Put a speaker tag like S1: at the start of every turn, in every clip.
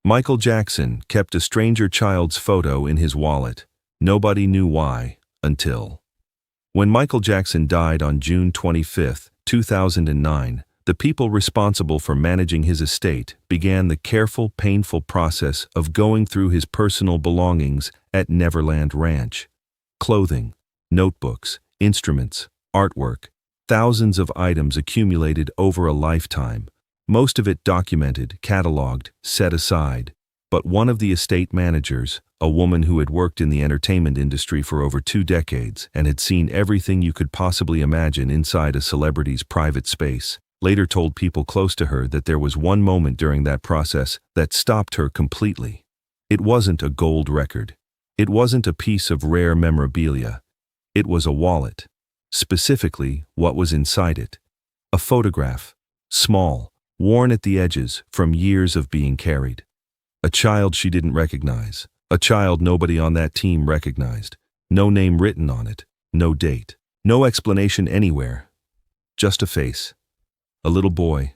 S1: Michael Jackson kept a stranger child's photo in his wallet. Nobody knew why, until when Michael Jackson died on June 25, 2009, the people responsible for managing his estate began the careful, painful process of going through his personal belongings at Neverland Ranch. Clothing, notebooks, instruments, artwork, thousands of items accumulated over a lifetime, most of it documented, cataloged, set aside. But one of the estate managers, a woman who had worked in the entertainment industry for over 2 decades and had seen everything you could possibly imagine inside a celebrity's private space, later told people close to her that there was one moment during that process that stopped her completely. It wasn't a gold record. It wasn't a piece of rare memorabilia. It was a wallet. Specifically, what was inside it. A photograph. Small, worn at the edges from years of being carried. A child she didn't recognize. A child nobody on that team recognized. No name written on it. No date. No explanation anywhere. Just a face. A little boy,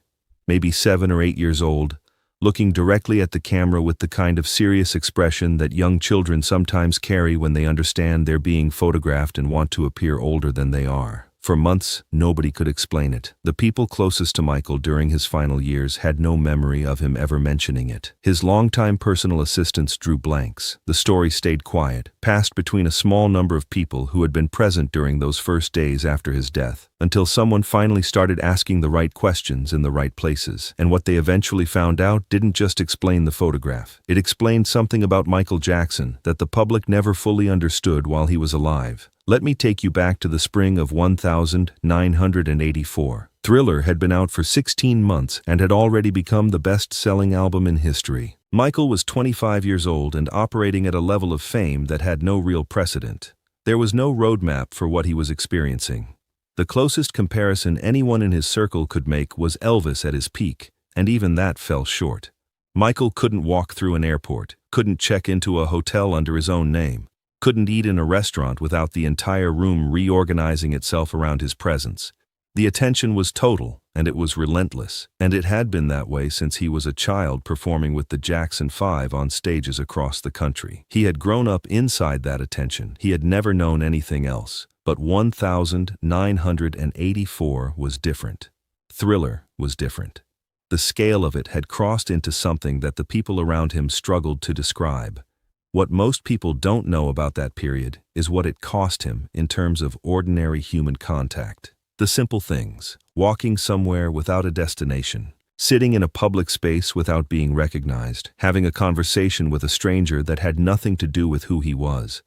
S1: maybe 7 or 8 years old, looking directly at the camera with the kind of serious expression that young children sometimes carry when they understand they're being photographed and want to appear older than they are. For months, nobody could explain it. The people closest to Michael during his final years had no memory of him ever mentioning it. His longtime personal assistants drew blanks. The story stayed quiet, passed between a small number of people who had been present during those first days after his death, until someone finally started asking the right questions in the right places. And what they eventually found out didn't just explain the photograph. It explained something about Michael Jackson that the public never fully understood while he was alive. Let me take you back to the spring of 1984. Thriller had been out for 16 months and had already become the best-selling album in history. Michael was 25 years old and operating at a level of fame that had no real precedent. There was no roadmap for what he was experiencing. The closest comparison anyone in his circle could make was Elvis at his peak, and even that fell short. Michael couldn't walk through an airport, couldn't check into a hotel under his own name, couldn't eat in a restaurant without the entire room reorganizing itself around his presence. The attention was total, and it was relentless, and it had been that way since he was a child performing with the Jackson 5 on stages across the country. He had grown up inside that attention. He had never known anything else. But 1984 was different. Thriller was different. The scale of it had crossed into something that the people around him struggled to describe. What most people don't know about that period is what it cost him in terms of ordinary human contact. The simple things: walking somewhere without a destination, sitting in a public space without being recognized, having a conversation with a stranger that had nothing to do with who he was.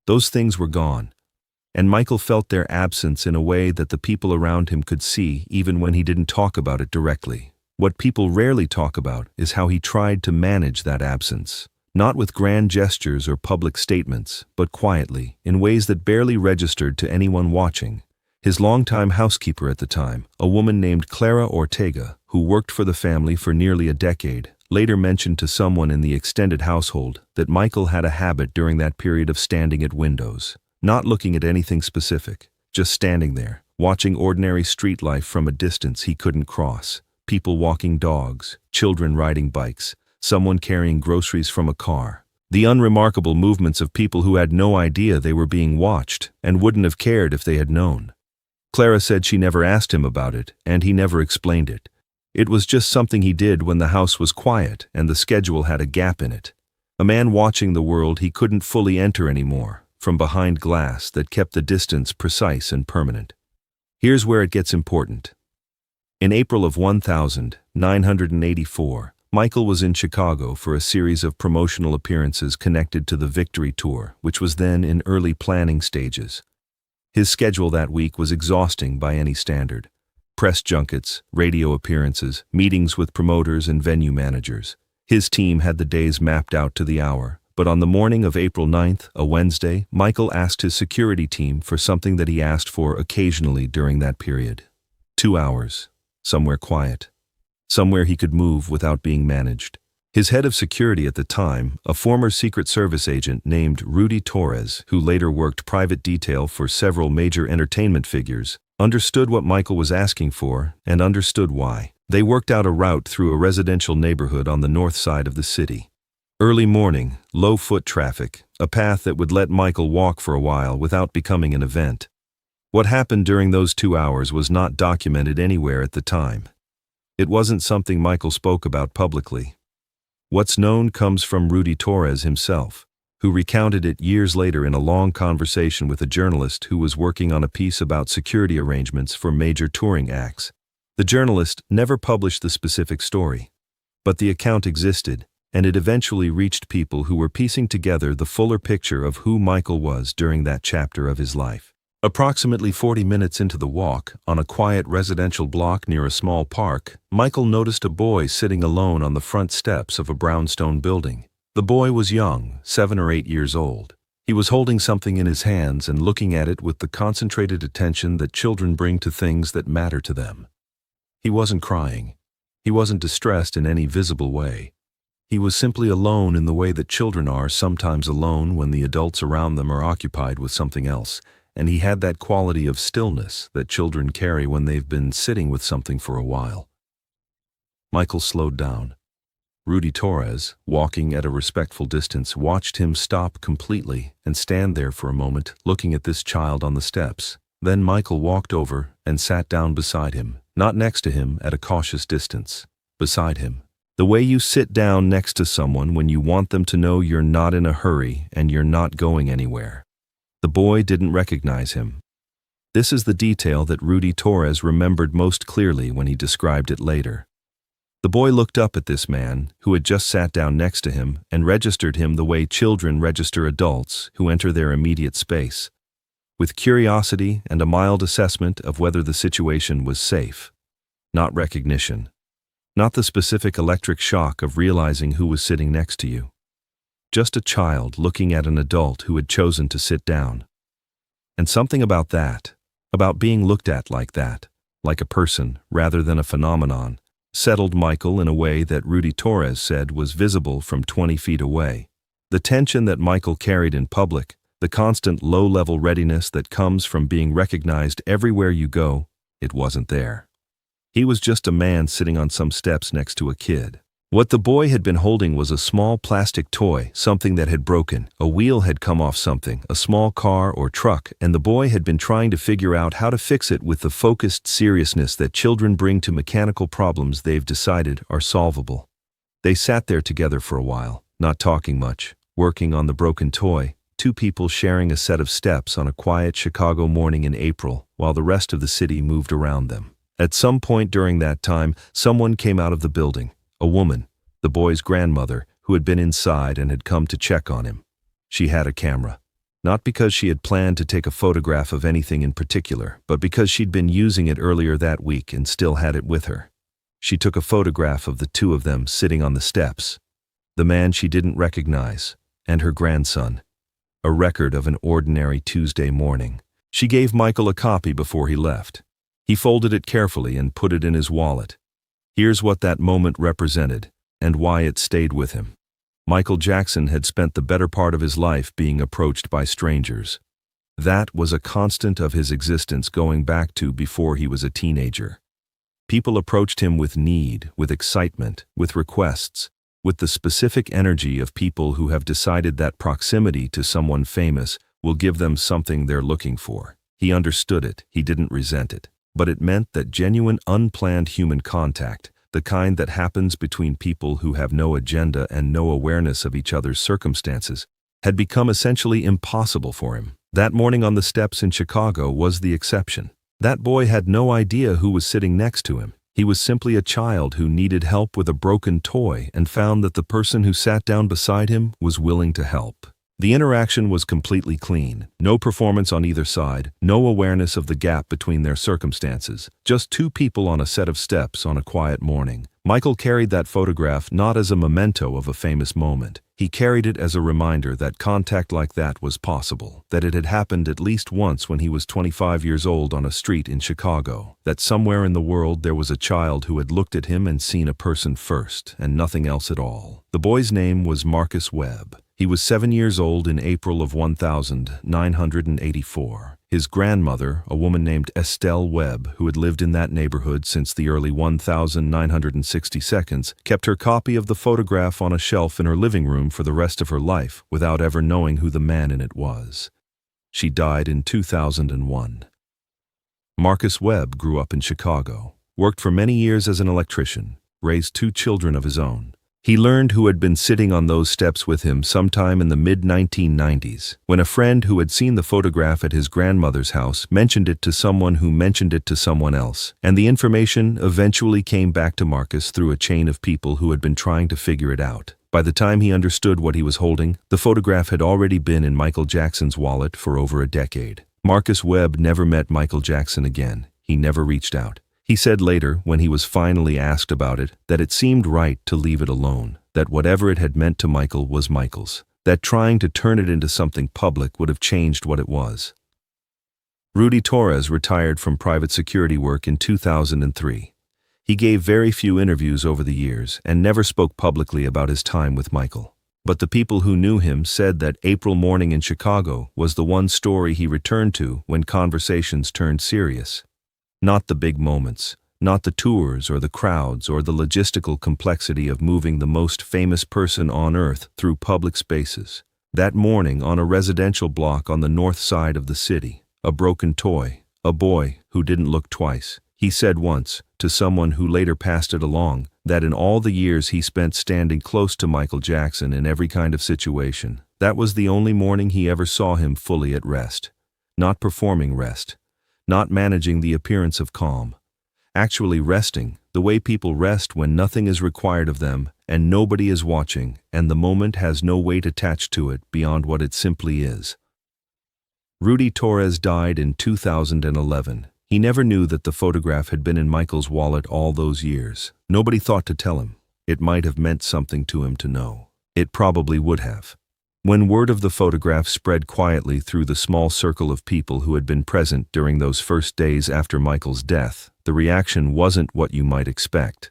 S1: Those things were gone, and Michael felt their absence in a way that the people around him could see even when he didn't talk about it directly. What people rarely talk about is how he tried to manage that absence. Not with grand gestures or public statements, but quietly, in ways that barely registered to anyone watching. His longtime housekeeper at the time, a woman named Clara Ortega, who worked for the family for nearly a decade, later mentioned to someone in the extended household that Michael had a habit during that period of standing at windows, not looking at anything specific, just standing there, watching ordinary street life from a distance he couldn't cross. People walking dogs, children riding bikes, someone carrying groceries from a car. The unremarkable movements of people who had no idea they were being watched and wouldn't have cared if they had known. Clara said she never asked him about it, and he never explained it. It was just something he did when the house was quiet and the schedule had a gap in it. A man watching the world he couldn't fully enter anymore, from behind glass that kept the distance precise and permanent. Here's where it gets important. In April of 1984, Michael was in Chicago for a series of promotional appearances connected to the Victory Tour, which was then in early planning stages. His schedule that week was exhausting by any standard. Press junkets, radio appearances, meetings with promoters and venue managers. His team had the days mapped out to the hour, but on the morning of April 9th, a Wednesday, Michael asked his security team for something that he asked for occasionally during that period. 2 hours, somewhere quiet. Somewhere he could move without being managed. His head of security at the time, a former Secret Service agent named Rudy Torres, who later worked private detail for several major entertainment figures, understood what Michael was asking for and understood why. They worked out a route through a residential neighborhood on the north side of the city. Early morning, low foot traffic, a path that would let Michael walk for a while without becoming an event. What happened during those 2 hours was not documented anywhere at the time. It wasn't something Michael spoke about publicly. What's known comes from Rudy Torres himself, who recounted it years later in a long conversation with a journalist who was working on a piece about security arrangements for major touring acts. The journalist never published the specific story, but the account existed, and it eventually reached people who were piecing together the fuller picture of who Michael was during that chapter of his life. Approximately 40 minutes into the walk, on a quiet residential block near a small park, Michael noticed a boy sitting alone on the front steps of a brownstone building. The boy was young, 7 or 8 years old. He was holding something in his hands and looking at it with the concentrated attention that children bring to things that matter to them. He wasn't crying. He wasn't distressed in any visible way. He was simply alone in the way that children are sometimes alone when the adults around them are occupied with something else, and he had that quality of stillness that children carry when they've been sitting with something for a while. Michael slowed down. Rudy Torres, walking at a respectful distance, watched him stop completely and stand there for a moment, looking at this child on the steps. Then Michael walked over and sat down beside him, not next to him, at a cautious distance. Beside him. The way you sit down next to someone when you want them to know you're not in a hurry and you're not going anywhere. The boy didn't recognize him. This is the detail that Rudy Torres remembered most clearly when he described it later. The boy looked up at this man, who had just sat down next to him, and registered him the way children register adults who enter their immediate space, with curiosity and a mild assessment of whether the situation was safe. Not recognition. Not the specific electric shock of realizing who was sitting next to you. Just a child looking at an adult who had chosen to sit down. And something about that, about being looked at like that, like a person rather than a phenomenon, settled Michael in a way that Rudy Torres said was visible from 20 feet away. The tension that Michael carried in public, the constant low-level readiness that comes from being recognized everywhere you go, it wasn't there. He was just a man sitting on some steps next to a kid. What the boy had been holding was a small plastic toy, something that had broken. A wheel had come off something, a small car or truck, and the boy had been trying to figure out how to fix it with the focused seriousness that children bring to mechanical problems they've decided are solvable. They sat there together for a while, not talking much, working on the broken toy, two people sharing a set of steps on a quiet Chicago morning in April, while the rest of the city moved around them. At some point during that time, someone came out of the building. A woman, the boy's grandmother, who had been inside and had come to check on him. She had a camera. Not because she had planned to take a photograph of anything in particular, but because she'd been using it earlier that week and still had it with her. She took a photograph of the two of them sitting on the steps. The man she didn't recognize, and her grandson. A record of an ordinary Tuesday morning. She gave Michael a copy before he left. He folded it carefully and put it in his wallet. Here's what that moment represented, and why it stayed with him. Michael Jackson had spent the better part of his life being approached by strangers. That was a constant of his existence going back to before he was a teenager. People approached him with need, with excitement, with requests, with the specific energy of people who have decided that proximity to someone famous will give them something they're looking for. He understood it, he didn't resent it. But it meant that genuine, unplanned human contact, the kind that happens between people who have no agenda and no awareness of each other's circumstances, had become essentially impossible for him. That morning on the steps in Chicago was the exception. That boy had no idea who was sitting next to him. He was simply a child who needed help with a broken toy and found that the person who sat down beside him was willing to help. The interaction was completely clean, no performance on either side, no awareness of the gap between their circumstances, just two people on a set of steps on a quiet morning. Michael carried that photograph not as a memento of a famous moment. He carried it as a reminder that contact like that was possible, that it had happened at least once when he was 25 years old on a street in Chicago, that somewhere in the world there was a child who had looked at him and seen a person first, and nothing else at all. The boy's name was Marcus Webb. He was 7 years old in April of 1984. His grandmother, a woman named Estelle Webb, who had lived in that neighborhood since the early 1960s, kept her copy of the photograph on a shelf in her living room for the rest of her life without ever knowing who the man in it was. She died in 2001. Marcus Webb grew up in Chicago, worked for many years as an electrician, raised 2 children of his own. He learned who had been sitting on those steps with him sometime in the mid-1990s, when a friend who had seen the photograph at his grandmother's house mentioned it to someone who mentioned it to someone else, and the information eventually came back to Marcus through a chain of people who had been trying to figure it out. By the time he understood what he was holding, the photograph had already been in Michael Jackson's wallet for over a decade. Marcus Webb never met Michael Jackson again. He never reached out. He said later, when he was finally asked about it, that it seemed right to leave it alone, that whatever it had meant to Michael was Michael's, that trying to turn it into something public would have changed what it was. Rudy Torres retired from private security work in 2003. He gave very few interviews over the years and never spoke publicly about his time with Michael. But the people who knew him said that April morning in Chicago was the one story he returned to when conversations turned serious. Not the big moments, not the tours or the crowds or the logistical complexity of moving the most famous person on earth through public spaces. That morning on a residential block on the north side of the city, a broken toy, a boy who didn't look twice. He said once, to someone who later passed it along, that in all the years he spent standing close to Michael Jackson in every kind of situation, that was the only morning he ever saw him fully at rest. Not performing rest. Not managing the appearance of calm. Actually resting, the way people rest when nothing is required of them and nobody is watching and the moment has no weight attached to it beyond what it simply is. Rudy Torres died in 2011. He never knew that the photograph had been in Michael's wallet all those years. Nobody thought to tell him. It might have meant something to him to know. It probably would have. When word of the photograph spread quietly through the small circle of people who had been present during those first days after Michael's death, the reaction wasn't what you might expect.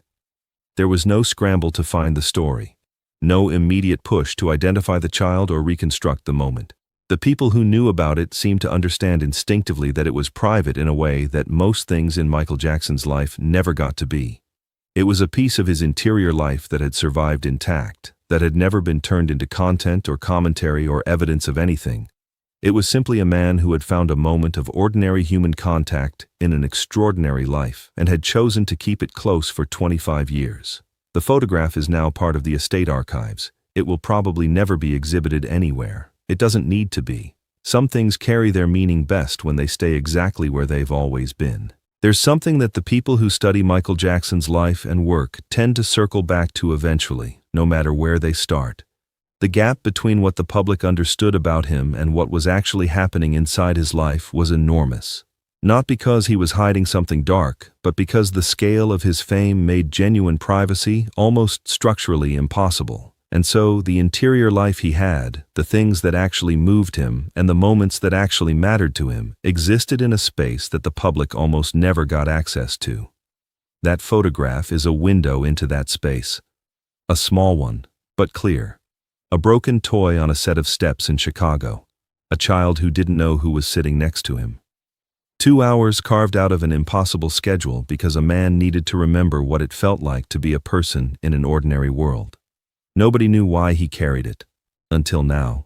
S1: There was no scramble to find the story. No immediate push to identify the child or reconstruct the moment. The people who knew about it seemed to understand instinctively that it was private in a way that most things in Michael Jackson's life never got to be. It was a piece of his interior life that had survived intact, that had never been turned into content or commentary or evidence of anything. It was simply a man who had found a moment of ordinary human contact in an extraordinary life and had chosen to keep it close for 25 years. The photograph is now part of the estate archives. It will probably never be exhibited anywhere. It doesn't need to be. Some things carry their meaning best when they stay exactly where they've always been. There's something that the people who study Michael Jackson's life and work tend to circle back to eventually, no matter where they start. The gap between what the public understood about him and what was actually happening inside his life was enormous. Not because he was hiding something dark, but because the scale of his fame made genuine privacy almost structurally impossible. And so the interior life he had, the things that actually moved him, and the moments that actually mattered to him, existed in a space that the public almost never got access to. That photograph is a window into that space. A small one, but clear. A broken toy on a set of steps in Chicago. A child who didn't know who was sitting next to him. 2 hours carved out of an impossible schedule because a man needed to remember what it felt like to be a person in an ordinary world. Nobody knew why he carried it. Until now.